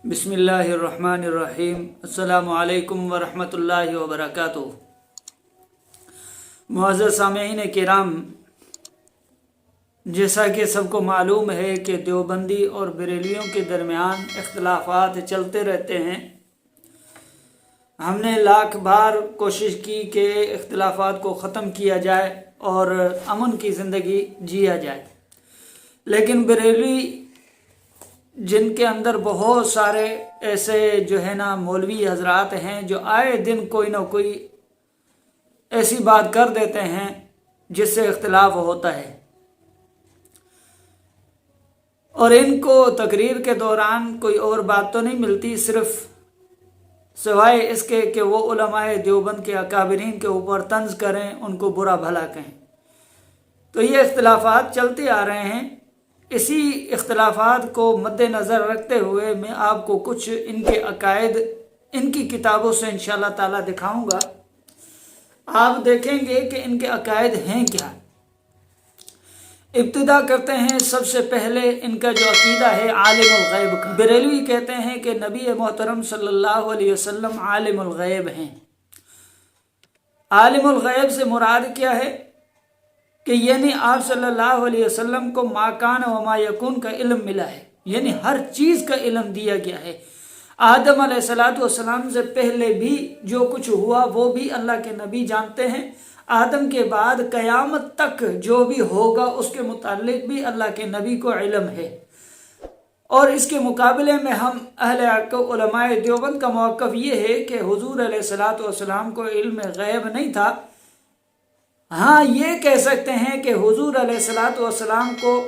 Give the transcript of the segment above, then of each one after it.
बिस्मिल्लाहिर्रहमानिर्रहीम। अस्सलामु अलैकुम वरहमतुल्लाहि वबरकातुहू। मुअज़्ज़ज़ सामीईन किराम, जैसा कि सबको मालूम है कि देवबंदी और बरेलियों के दरमियान इख्तिलाफ़ात चलते रहते हैं। हमने लाख बार कोशिश की कि इख्तिलाफ़ात को ख़त्म किया जाए और अमन की ज़िंदगी जिया जाए, लेकिन बरेली जिनके अंदर बहुत सारे ऐसे मौलवी हजरात हैं जो आए दिन कोई ना कोई ऐसी बात कर देते हैं जिससे इख्तिलाफ होता है, और इनको तकरीर के दौरान कोई और बात तो नहीं मिलती सिर्फ सिवाय इसके कि वो उलमाए देवबंद के अकाबरीन के ऊपर तंज करें, उनको बुरा भला कहें। तो ये इख्तिलाफात चलते आ रहे हैं। इसी इख्तिलाफात को मद्देनज़र रखते हुए मैं आपको कुछ इनके अकायद इनकी किताबों से इंशाअल्लाह ताला दिखाऊंगा। आप देखेंगे कि इनके अकायद हैं क्या। इब्तिदा करते हैं सबसे पहले इनका जो अकीदा है आलिमुल गैब का। बरेलवी कहते हैं कि नबी मोहतरम सल्लल्लाहु अलैहि वसल्लम आलिमुल गैब हैं। आलिमुल गैब से मुराद क्या है कि यानी आप सल्लल्लाहु अलैहि वसल्लम को माकान व मा यकून का इल्म मिला है, यानी हर चीज़ का इल्म दिया गया है। आदम अलैहिस्सलातु वस्सलाम से पहले भी जो कुछ हुआ वो भी अल्लाह के नबी जानते हैं। आदम के बाद क़यामत तक जो भी होगा उसके मुताल्लिक भी अल्लाह के नबी को इल्म है। और इसके मुकाबले में हम अहले उलमाए देवबंद का मौक़िफ़ ये है कि हुज़ूर अलैहिस्सलातु वस्सलाम को इल्म गैब नहीं था। हाँ, ये कह सकते हैं कि हुज़ूर अलैहिस्सलातु वस्सलाम को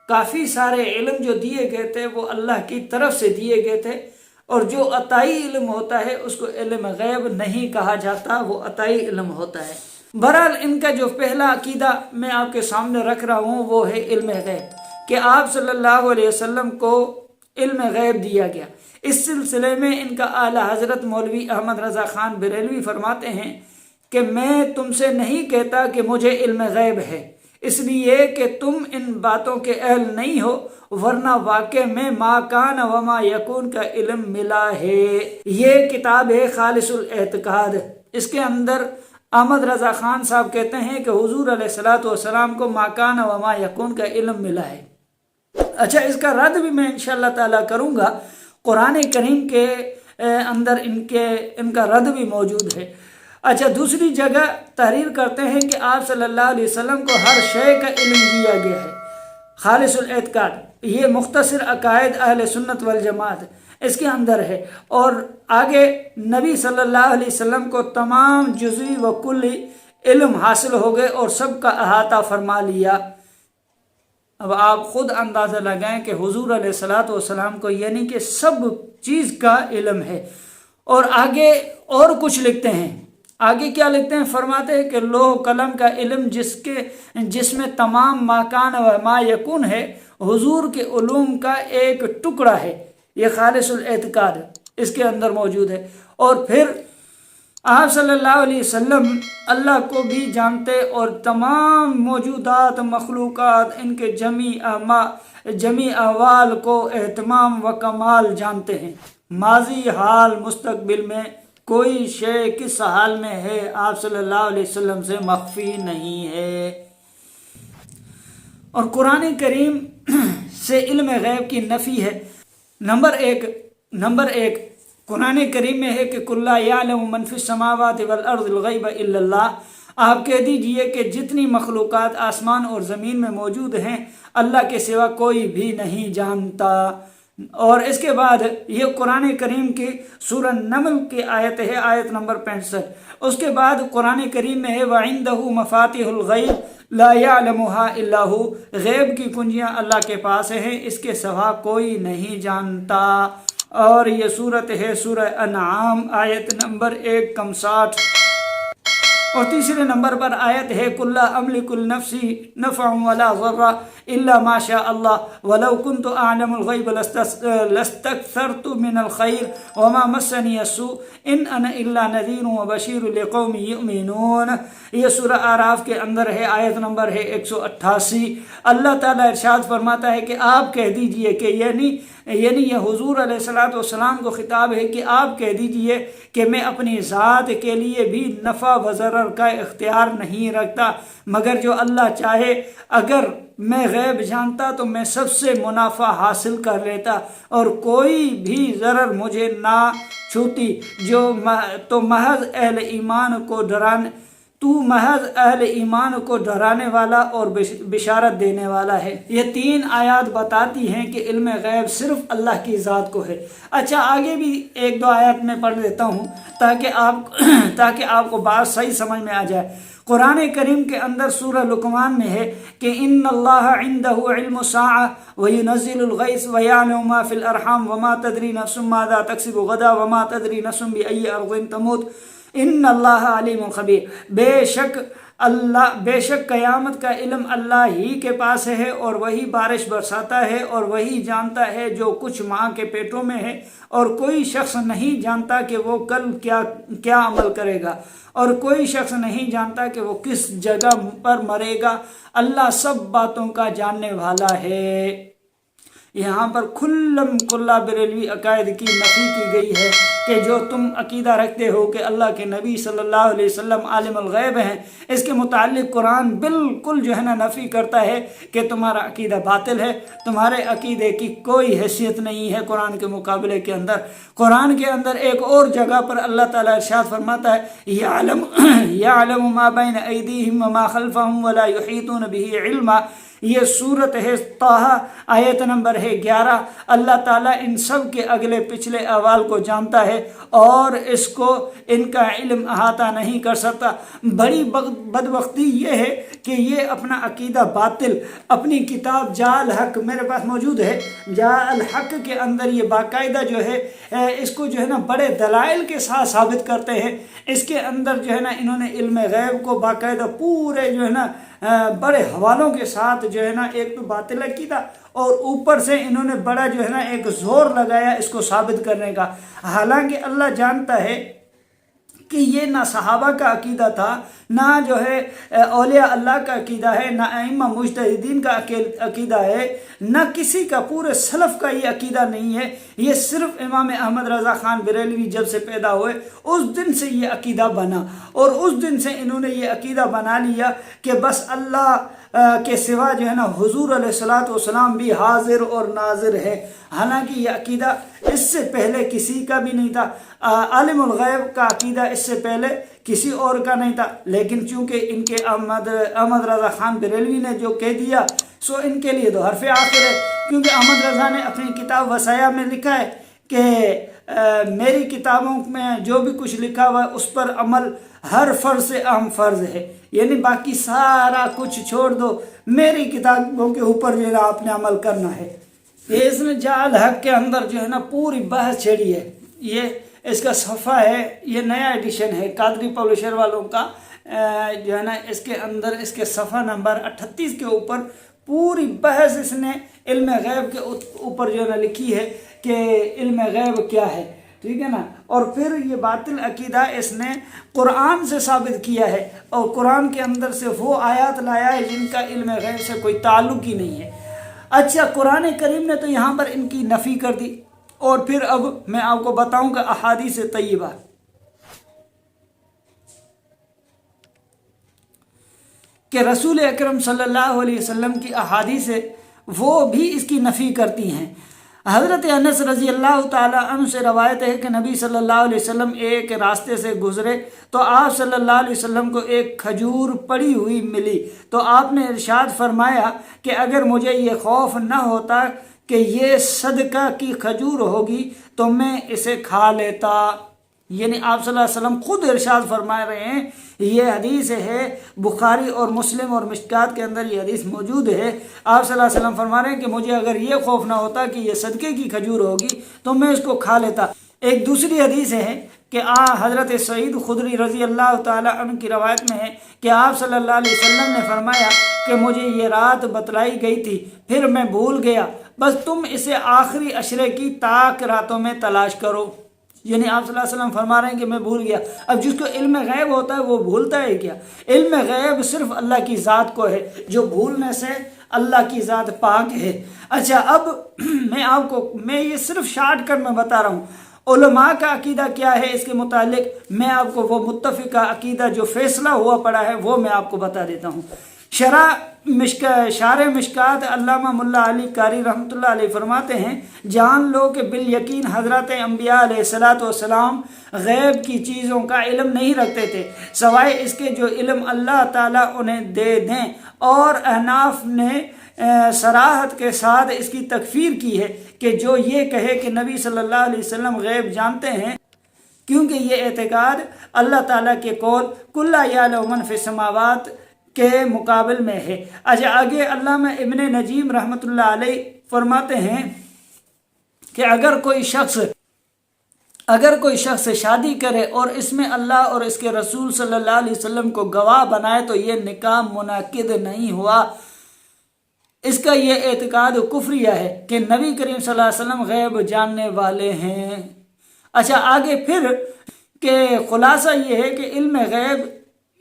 काफ़ी सारे इल्म जो दिए गए थे वो अल्लाह की तरफ से दिए गए थे, और जो अताई इल्म होता है उसको इल्म गैब नहीं कहा जाता, वो अताई इल्म होता है। बहरहाल इनका जो पहला अकीदा मैं आपके सामने रख रहा हूँ वो है इल्म गैब, कि आप सल्लल्लाहु अलैहि वसल्लम को इल्म गैब दिया गया। इस सिलसिले में इनका आला हज़रत मौलवी अहमद रज़ा ख़ान बरेलवी फरमाते हैं कि मैं तुमसे नहीं कहता कि मुझे इल्म गैब है, इसलिए कि तुम इन बातों के अहल नहीं हो, वरना वाक़ई में मा कान व मा यकून का इल्म मिला है। ये किताब है खालिसुल एतकाद। इसके अंदर अहमद रज़ा ख़ान साहब कहते हैं कि हुज़ूर अलैहिस्सलातु वस्सलाम को मा कान व मा यकून का इल्म मिला है। अच्छा, इसका रद्द भी मैं इंशाअल्लाह ताला करूँगा। कुरान करीम के अंदर इनका रद्द भी मौजूद है। अच्छा, दूसरी जगह तहरीर करते हैं कि आप सल्लल्लाहु अलैहि वसल्लम को हर शय का इल्म दिया गया है। खालिसुल एतकाद ये मुख्तसर अकायद अहले सुन्नत वल जमात इसके अंदर है। और आगे नबी सल्लल्लाहु अलैहि वसल्लम को तमाम जुज़ई व कुल्ली इल्म हासिल हो गए और सबका अहाता फरमा लिया। अब आप खुद अंदाज़ा लगाएं कि हुज़ूर अलैहिस्सलातु वस्सलाम को यानी कि सब चीज़ का इल्म है। और आगे और कुछ लिखते हैं, आगे क्या लिखते हैं, फरमाते हैं कि लोह कलम का इल्म जिसमें तमाम माकान व मा यकून है, हुजूर के उलूम का एक टुकड़ा है। ये खालिसुल एतकाद इसके अंदर मौजूद है। और फिर आप सल्लल्लाहु अलैहि वसल्लम अल्लाह को भी जानते और तमाम मौजूदात मखलूक़ात इनके जमी अहवाल को एहतमाम व कमाल जानते हैं। माजी हाल मुस्तकबिल में कोई शय किस हाल में है आप सल्लल्लाहु अलैहि वसल्लम से मख्फी नहीं है। और कुरान करीम से इल्म गैब की नफ़ी है। नंबर एक कुरान करीम में है कि कुल्ला यालमु मन फिस समावाति वल अर्दिल गैब इल्लल्लाह। आप कह दीजिए कि जितनी मखलूक़ात आसमान और ज़मीन में मौजूद हैं अल्लाह के सिवा कोई भी नहीं जानता। और इसके बाद ये कुरान करीम की सूरह नमल की आयत है, आयत नंबर 65। उसके बाद कुरान करीम में है वइंदहु मफातिहुल गैब ला यअलमुहा इल्ला हु। गैब की कुंजियाँ अल्लाह के पास हैं, इसके सिवा कोई नहीं जानता। और ये सूरत है सूरह अनआम आयत नंबर 165। और तीसरे नंबर पर आयत है कुल्ला अमलिकुल नफ्सी नफ़अन वला ज़र्रा इल्ला मा शा अल्लाह वलौ कुन्तु अअलमुल गैब लस्तक्थरतु मिनल खैर वमा मस्सनी अस्सू इन अना इल्ला नज़ीरुन व बशीरुन लिक़ौमिन युमिनून। ये सूरह आराफ के अंदर है, आयत नंबर है 188। अल्लाह ताला इरशाद फरमाता है कि आप कह दीजिए कि यानी ये हुजूर अलैहिस्सलाम को खिताब है कि आप कह दीजिए कि मैं अपनी ज़ात के लिए भी नफ़ा व ज़रर का इख्तियार नहीं रखता मगर जो अल्लाह चाहे। अगर मैं गैब जानता तो मैं सबसे मुनाफा हासिल कर लेता और कोई भी ज़रर मुझे ना छूती। तो महज अहले ईमान को डराने वाला और बिशारत देने वाला है। ये 3 आयत बताती हैं कि इल्म गैब सिर्फ अल्लाह की ज़ात को है। अच्छा, आगे भी 1-2 आयत में पढ़ देता हूँ ताकि आपको बात सही समझ में आ जाए। कुरान करीम के अंदर सूरह लुकमान में है कि इन्नल्लाह इंदहु इल्मु साअ व युनज़्ज़िलुल गैस व यअलमु मा फिल अरहाम व मा तदरी नफ्सुम माज़ा तक्सिबु गदा व मा तदरी नफ्सुम बिअय्यि अर्ज़िन तमूत इन्नल्लाह अलीमुन खबीर। बेशक क़यामत का इल्म अल्लाह ही के पास है और वही बारिश बरसाता है और वही जानता है जो कुछ माँ के पेटों में है और कोई शख्स नहीं जानता कि वो कल क्या अमल करेगा और कोई शख्स नहीं जानता कि वो किस जगह पर मरेगा। अल्लाह सब बातों का जानने वाला है। यहाँ पर खुल्ला बरेलवी अकायद की नफ़ी की गई है कि जो तुम अकीदा रखते हो कि अल्लाह के नबी सल्लल्लाहु अलैहि वसल्लम आलिमुल गैब हैं, इसके मुताल्लिक़ कुरान बिल्कुल जो है ना नफ़ी करता है कि तुम्हारा अकीदा बातिल है, तुम्हारे अकीदे की कोई हैसियत नहीं है कुरान के मुकाबले के अंदर। कुरान के अंदर एक और जगह पर अल्लाह ताला इरशाद फरमाता है यअलमु मा बैन अयदीहिम व मा खल्फहुम व ला युहीतून बिही इल्मा। ये सूरत है ताहा, आयत नंबर है 11। अल्लाह ताला इन सब के अगले पिछले अहवाल को जानता है और इसको इनका इल्म अहाता नहीं कर सकता। बड़ी बदबख्ती ये है कि ये अपना अकीदा बातिल, अपनी किताब जाल हक मेरे पास मौजूद है, जाल हक के अंदर ये बाकायदा जो है इसको जो है ना बड़े दलाइल के साथ साबित करते हैं। इसके अंदर जो है ना इन्होंने इल्म गैब को बाकायदा पूरे जो है ना बड़े हवालों के साथ जो है ना एक तो बातिल अकीदा और ऊपर से इन्होंने बड़ा जो है ना एक जोर लगाया इसको साबित करने का। हालांकि अल्लाह जानता है कि ये ना सहाबा का अकीदा था, ना जो है औलिया अल्लाह का अकीदा है, ना अइम्मा मुज्तहिदीन का अकीदा है, ना किसी का पूरे सलफ़ का ये अकीदा नहीं है। ये सिर्फ इमाम अहमद रज़ा ख़ान बरेलवी जब से पैदा हुए उस दिन से ये अकीदा बना और उस दिन से इन्होंने ये अकीदा बना लिया कि बस अल्लाह के सिवा जो है ना हुजूर अलैहिस्सलातु वस्सलाम भी हाजिर और नाजिर है। हालांकि ये अकीदा इससे पहले किसी का भी नहीं था। आलिमुल गैब का अकीदा इससे पहले किसी और का नहीं था, लेकिन चूंकि इनके अहमद रज़ा ख़ान बरेलवी ने जो कह दिया सो इनके लिए तो हरफ़ आखिर है। क्योंकि अहमद रज़ा ने अपनी किताब वसाया में लिखा है कि मेरी किताबों में जो भी कुछ लिखा हुआ है उस पर अमल हर फ़र्ज़ से अहम फ़र्ज़ है, यानी बाकी सारा कुछ छोड़ दो, मेरी किताबों के ऊपर जो है आपने अमल करना है। ये इसने जाल हक के अंदर जो है ना पूरी बहस छेड़ी है। ये इसका सफ़ा है, ये नया एडिशन है कादरी पब्लिशर वालों का जो है ना, इसके अंदर इसके सफ़ा नंबर 38 के ऊपर पूरी बहस इसने इल्म गैब के ऊपर जो है ना लिखी है कि इल्म गैब क्या है, ठीक है ना। और फिर ये बातिल अकीदा इसने कुरान से साबित किया है और कुरान के अंदर से वो आयत लाया है जिनका इल्म गैब से कोई ताल्लुक ही नहीं है। अच्छा, कुरान करीम ने तो यहाँ पर इनकी नफ़ी कर दी और फिर अब मैं आपको बताऊंगा अहादीस तय्यबा। कि रसूल अकरम सल्लल्लाहु अलैहि वसल्लम की अहादीस वो भी इसकी नफ़ी करती हैं। हज़रत अनस रज़ी अल्लाह ताला अन्हु से रवायत है कि नबी सल्लल्लाहु अलैहि वसल्लम एक रास्ते से गुज़रे तो आप सल्लल्लाहु अलैहि वसल्लम को एक खजूर पड़ी हुई मिली, तो आपने इरशाद फरमाया कि अगर मुझे ये खौफ न होता कि ये सदका की खजूर होगी तो मैं इसे खा लेता। यानी आप सल्लल्लाहु अलैहि वसल्लम खुद इरशाद फरमा रहे हैं, ये हदीस है बुखारी और मुस्लिम और मिशकात के अंदर ये हदीस मौजूद है। आप सल्लल्लाहु अलैहि वसल्लम फरमा रहे हैं कि मुझे अगर ये खौफ ना होता कि ये सदके की खजूर होगी तो मैं इसको खा लेता। एक दूसरी हदीस है कि हज़रत सईद खुदरी रज़ी अल्लाह ताला अन्हु की रवायत में है कि आप सल्लल्लाहु अलैहि वसल्लम ने फरमाया کہ مجھے یہ رات بتلائی گئی تھی، پھر میں بھول گیا، بس تم اسے آخری عشرے کی طاق راتوں میں تلاش کرو۔ یعنی آپ صلی اللہ علیہ وسلم فرما رہے ہیں کہ میں بھول گیا۔ اب جس کو علم غیب ہوتا ہے وہ بھولتا ہے کیا؟ علم غیب صرف اللہ کی ذات کو ہے، جو بھولنے سے اللہ کی ذات پاک ہے۔ اچھا، اب میں یہ صرف شارٹ کٹ میں بتا رہا ہوں، علماء کا عقیدہ کیا ہے اس کے متعلق۔ میں آپ کو وہ متفقہ عقیدہ جو فیصلہ ہوا پڑا ہے وہ میں آپ کو بتا دیتا ہوں۔ شارح مشکات علامہ ملا علی قاری رحمۃ اللہ علیہ فرماتے ہیں، جان لو کہ بالیقین حضرات انبیاء علیہ السلام غیب کی چیزوں کا علم نہیں رکھتے تھے، سوائے اس کے جو علم اللہ تعالیٰ انہیں دے دیں، اور احناف نے صراحت کے ساتھ اس کی تکفیر کی ہے کہ جو یہ کہے کہ نبی صلی اللہ علیہ وسلم غیب جانتے ہیں، کیونکہ یہ اعتقاد اللہ تعالیٰ کے قول کل یعلم من فی السماوات کے مقابل میں ہے۔ اچھا، آگے علامہ ابن نجیم رحمۃ اللہ علیہ فرماتے ہیں کہ اگر کوئی شخص شادی کرے اور اس میں اللہ اور اس کے رسول صلی اللہ علیہ وسلم کو گواہ بنائے تو یہ نکاح منعقد نہیں ہوا۔ اس کا یہ اعتقاد کفریہ ہے کہ نبی کریم صلی اللہ علیہ وسلم غیب جاننے والے ہیں۔ اچھا، آگے پھر کہ خلاصہ یہ ہے کہ علم غیب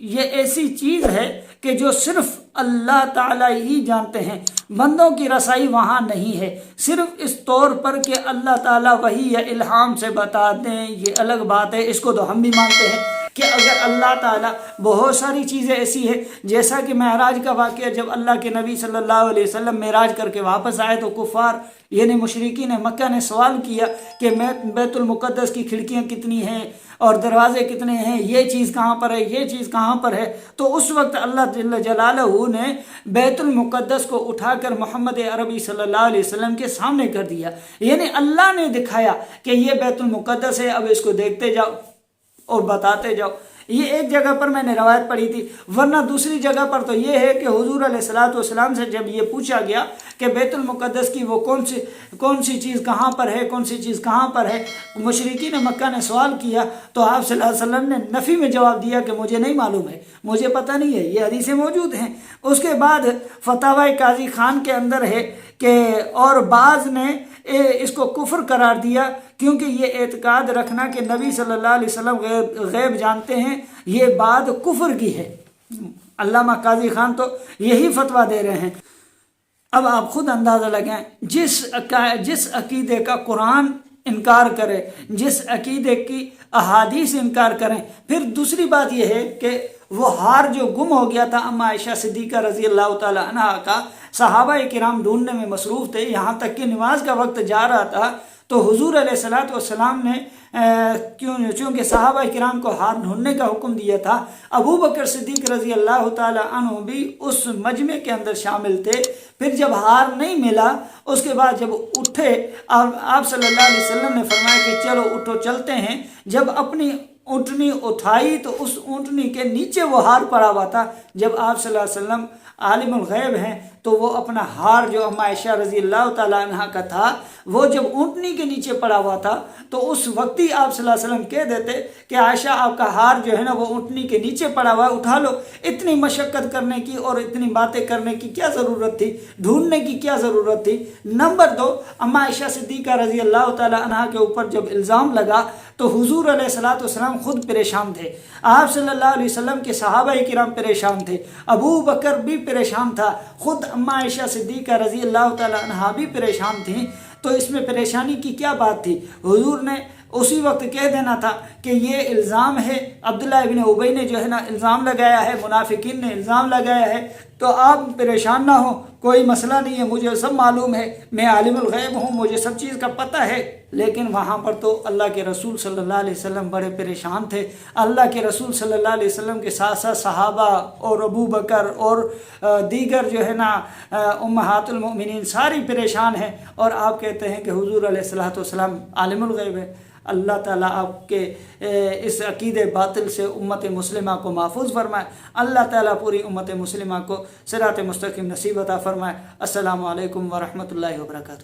یہ ایسی چیز ہے کہ جو صرف اللہ تعالیٰ ہی جانتے ہیں، بندوں کی رسائی وہاں نہیں ہے، صرف اس طور پر کہ اللہ تعالیٰ وحی یا الہام سے بتا دیں، یہ الگ بات ہے، اس کو تو ہم بھی مانتے ہیں کہ اگر اللہ تعالیٰ بہت ساری چیزیں ایسی ہیں، جیسا کہ معراج کا واقعہ، جب اللہ کے نبی صلی اللہ علیہ وسلم معراج کر کے واپس آئے تو کفار یعنی مشرکین مکہ نے سوال کیا کہ بیت المقدس کی کھڑکیاں کتنی ہیں اور دروازے کتنے ہیں، یہ چیز کہاں پر ہے، یہ چیز کہاں پر ہے؟ تو اس وقت اللہ جل جلالہ نے بیت المقدس کو اٹھا کر محمد عربی صلی اللہ علیہ وسلم کے سامنے کر دیا، یعنی اللہ نے دکھایا کہ یہ بیت المقدس ہے، اب اس کو دیکھتے جاؤ اور بتاتے جاؤ۔ یہ ایک جگہ پر میں نے روایت پڑھی تھی، ورنہ دوسری جگہ پر تو یہ ہے کہ حضور علیہ السلام سے جب یہ پوچھا گیا کہ بیت المقدس کی وہ کون سی چیز کہاں پر ہے، کون سی چیز کہاں پر ہے، مشرکین مکہ نے سوال کیا تو آپ صلی اللہ علیہ وسلم نے نفی میں جواب دیا کہ مجھے نہیں معلوم ہے، مجھے پتہ نہیں ہے، یہ حدیثیں موجود ہیں۔ اس کے بعد فتاوی قاضی خان کے اندر ہے کہ اور بعض نے اس کو کفر قرار دیا، کیونکہ یہ اعتقاد رکھنا کہ نبی صلی اللہ علیہ وسلم غیب جانتے ہیں یہ بات کفر کی ہے۔ علامہ قاضی خان تو یہی فتویٰ دے رہے ہیں۔ اب آپ خود اندازہ لگائیں، جس عقیدے کا قرآن انکار کرے، جس عقیدے کی احادیث انکار کریں، پھر دوسری بات یہ ہے کہ وہ ہار جو گم ہو گیا تھا اما عائشہ صدیقہ رضی اللہ تعالی عنہ کا، صحابہ کرام ڈھونڈنے میں مصروف تھے، یہاں تک کہ نماز کا وقت جا رہا تھا تو حضور علیہ السلام نے چونکہ صحابہ کرام کو ہار ڈھونڈنے کا حکم دیا تھا، ابو بکر صدیق رضی اللہ تعالی عنہ بھی اس مجمع کے اندر شامل تھے۔ پھر جب ہار نہیں ملا، اس کے بعد جب اٹھے آپ صلی اللہ علیہ وسلم نے فرمایا کہ چلو اٹھو چلتے ہیں۔ جب اپنی اونٹنی اٹھائی تو اس اونٹنی کے نیچے وہ ہار پڑا ہوا تھا۔ جب آپ صلی اللہ علیہ وسلم عالم الغیب ہیں تو وہ اپنا ہار جو اما عائشہ رضی اللہ تعالیٰ عنہ کا تھا، وہ جب اونٹنی کے نیچے پڑا ہوا تھا تو اس وقت ہی آپ صلی اللہ علیہ وسلم کہہ دیتے کہ عائشہ آپ کا ہار جو ہے نا وہ اونٹنی کے نیچے پڑا ہوا ہے، اٹھا لو۔ اتنی مشقت کرنے کی اور اتنی باتیں کرنے کی کیا ضرورت تھی، ڈھونڈنے کی کیا ضرورت تھی؟ نمبر 2، اما عائشہ صدیقہ رضی اللہ تعالیٰ عنہ کے اوپر جب الزام لگا تو حضور علیہ السلام خود پریشان تھے، آپ صلی اللہ علیہ وسلم کے صحابہ کرام پریشان تھے، ابو بکر بھی پریشان تھا، خود اما عائشہ صدیقہ رضی اللہ تعالیٰ عنہ بھی پریشان تھیں۔ تو اس میں پریشانی کی کیا بات تھی؟ حضور نے اسی وقت کہہ دینا تھا کہ یہ الزام ہے، عبداللہ ابن ابی نے جو ہے نا الزام لگایا ہے، منافقین نے الزام لگایا ہے، تو آپ پریشان نہ ہو، کوئی مسئلہ نہیں ہے، مجھے سب معلوم ہے، میں عالم الغیب ہوں، مجھے سب چیز کا پتہ ہے۔ لیکن وہاں پر تو اللہ کے رسول صلی اللہ علیہ وسلم بڑے پریشان تھے، اللہ کے رسول صلی اللہ علیہ وسلم کے ساتھ ساتھ صحابہ اور ابو بکر اور دیگر جو ہے نا امہات المؤمنین ساری پریشان ہیں، اور آپ کہتے ہیں کہ حضور علیہ السلام عالم الغیب ہے۔ اللہ تعالیٰ آپ کے اس عقید باطل سے امت مسلمہ کو محفوظ فرمائے، اللہ تعالیٰ پوری امت مسلمہ کو صراط مستقیم نصیب عطا فرمائے۔ السلام علیکم ورحمۃ اللہ وبرکاتہ۔